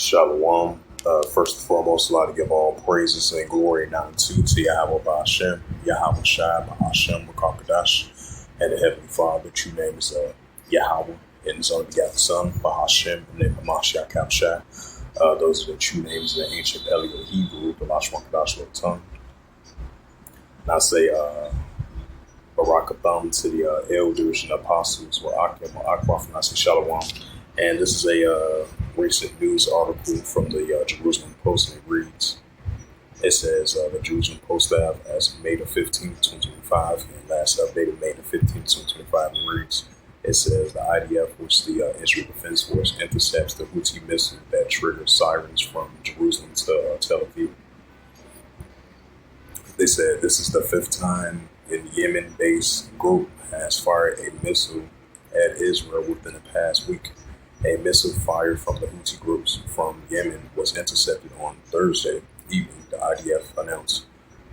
Shalom. First and foremost, I'd like to give all praises and glory and honor to Yahweh Ba'Hashem, Yahweh Shai, Ba'Hashem, Makakadash, and the Heavenly Father. True name is Yahweh, and His only begotten Son, Ba'Hashem, and then Hamashiach Kapshai. Those are the true names in the ancient Paleo Hebrew, the Lashwan Kadash Low tongue. And I say Barakatham to the elders and apostles, Wa'akim, Wa'akwaf, and I say Shalom. And this is a recent news article from the Jerusalem Post, and it reads, it says the Jerusalem Post staff as May the 15th, 2025, and last updated May the 15th, 2025, and reads, it says the IDF, which the Israel Defense Force, intercepts the Houthi missile that triggers sirens from Jerusalem to Tel Aviv. They said this is the fifth time an Yemen-based group has fired a missile at Israel within the past week. A missile fired from the Houthi groups from Yemen was intercepted on Thursday evening, the IDF announced.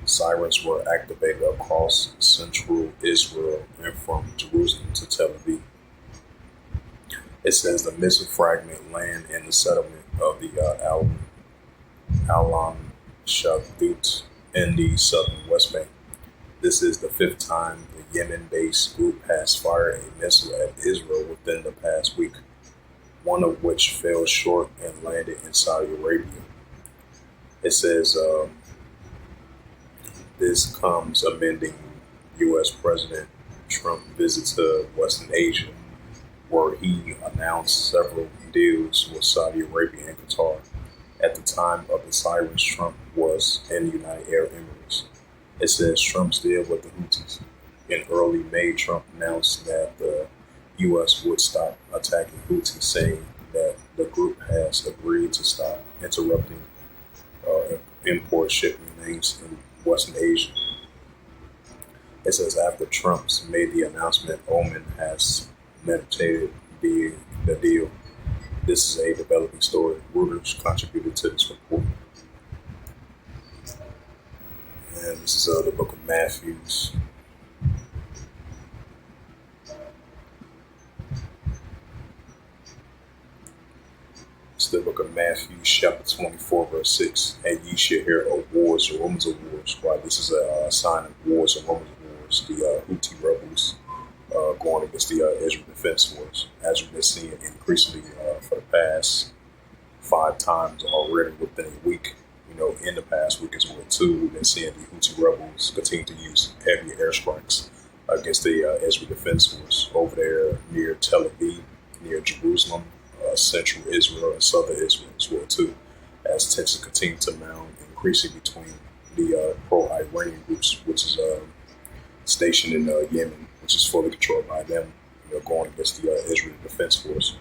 Sirens were activated across central Israel and from Jerusalem to Tel Aviv. It says the missile fragment landed in the settlement of the Alan Shavdut in the southern West Bank. This is the fifth time the Yemen-based group has fired a missile at Israel within the past week, one of which fell short and landed in Saudi Arabia. It says this comes amending U.S. President Trump's visit to Western Asia, where he announced several deals with Saudi Arabia and Qatar. At the time of the sirens, Trump was in the United Arab Emirates. It says Trump's deal with the Houthis. In early May, Trump announced that the U.S. would stop attacking Houthi, saying that the group has agreed to stop interrupting import shipping lanes in Western Asia. It says after Trump's made the announcement, Oman has meditated the deal. This is a developing story. Reuters contributed to this report. And this is the book of Matthew. It's the book of Matthew, chapter 24, verse 6. And ye shall hear of wars and rumors of wars. Right, this is a sign of wars and rumors of wars. The Houthi rebels going against the Israel Defense Force, as we've been seeing increasingly for the past 5 times already within a week. You know, in the past week as well too, we've been seeing the Houthi rebels continue to use heavy airstrikes against the Israel Defense Force over there near Tel Aviv, near Jerusalem, central Israel and southern Israel as well too, as tensions continue to mount, increasing between the pro-Iranian groups, which is stationed in Yemen, which is fully controlled by them, going against the Israel Defense Force.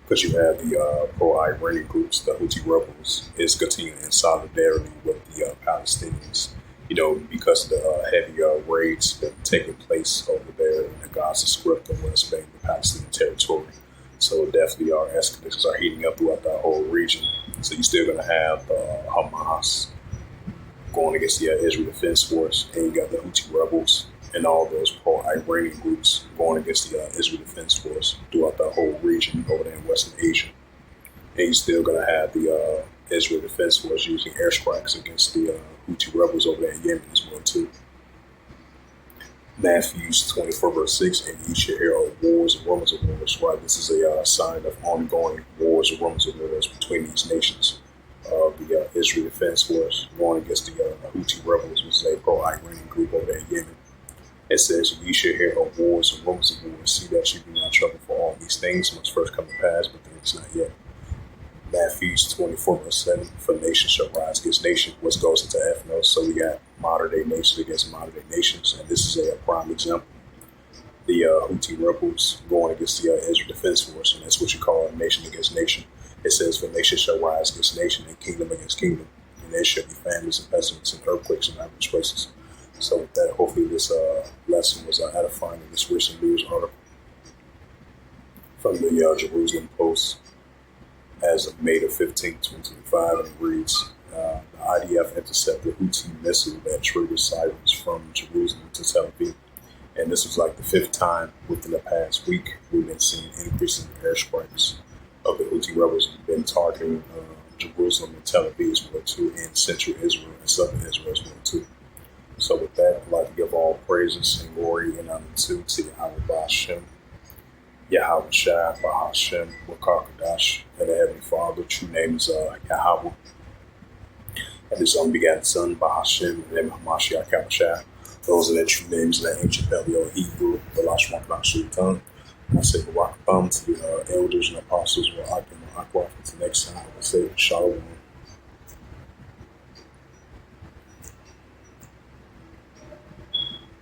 Because you have the pro-Iranian groups, the Houthi rebels, is continuing in solidarity with the Palestinians, because of the heavy raids that are taking place over there in the Gaza Strip and West Bank, the Palestinian territory. So definitely our escalations are heating up throughout that whole region. So you're still going to have Hamas going against the Israel Defense Force, and you got the Houthi rebels and all those pro-Iranian groups going against the Israel Defense Force throughout that whole region over there in Western Asia. And you're still going to have the Israel Defense Force using airstrikes against the Houthi rebels over there in Yemen as well too. Matthew 24, verse 6, and ye shall hear of wars and rumors of wars. Right, this is a sign of ongoing wars and rumors of wars between these nations. The Israel Defense Force going against the Houthi rebels, which is a pro-Iranian group over there in Yemen. It says, ye shall hear of wars and rumors of wars. See that you be not trouble for all these things must first come to pass, but then it's not yet. Matthew 24, verse 7, for nation shall rise against nation, which goes into ethnos. So we got modern day nations against modern day nations, and this is a prime example. The Houthi rebels going against the Israel Defense Force, and that's what you call a nation against nation. It says, for nation shall rise against nation, and kingdom against kingdom, and there shall be famines and pestilence and earthquakes in diverse places. So with that, hopefully this lesson was edifying in this recent news article from the Jerusalem Post as of May the 15th, 2025, and it reads, the IDF intercepted Houthi missile that triggered sirens from Jerusalem to Tel Aviv. And this was like the 5th time within the past week we've been seeing increasing airstrikes of the Houthi rebels have been targeting Jerusalem and Tel Aviv as well too, and central Israel and southern Israel as well too. So with that, I'd like to give all praises and glory and honor to Yahweh Hashem, Yahweh Shai, Bahashem, Wakakadash, and the Heavenly Father. True name is Yahweh, and His unbegotten Son, Bahashem, and then Hamashiach Yahushua. Those are the true names in the ancient Paleo Hebrew, the Lashma Tongue. I say Barakapam to the elders and apostles, Wa'akim, Wa'akwaf. Until next time, I say Shalom.